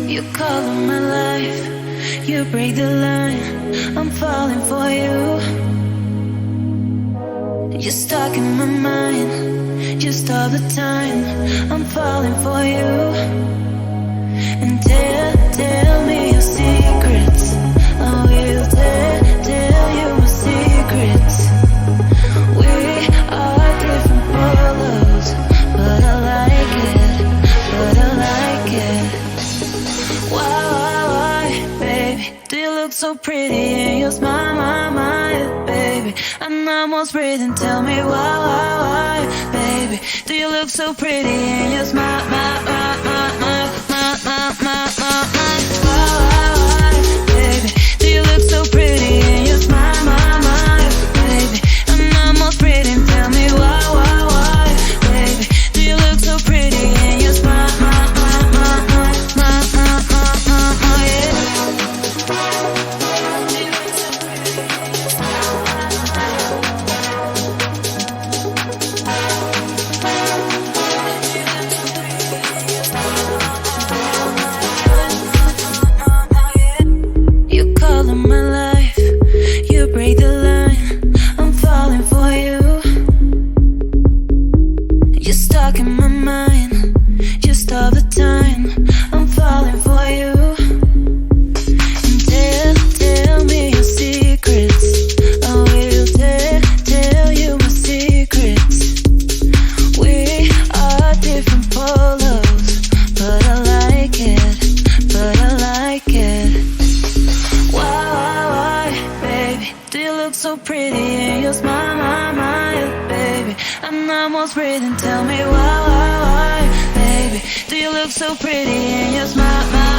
You color my life, you break the line, I'm falling for you. You're stuck in my mind, just all the time, I'm falling for you. And tell me your secrets, I will tell you my secrets. We are different polos, but I like it. Why, baby, do you look so pretty and you smile, my, baby? I'm almost breathing, tell me why, baby, do you look so pretty and you smile, my, baby, do you look so pretty and you smile, my, baby, I'm almost breathing, tell me why, baby, do you look so pretty and you smile, yeah. You color my life, you break the line, I'm falling for you. You're stuck in my mind, just all the time, I'm falling for you. And tell me your secrets, I will tell you my secrets. We are different polos, but I like it. Why, baby, do you look so pretty and you smile, my, baby, I'm almost breathing, tell me why, baby, do you look so pretty and you smile, my.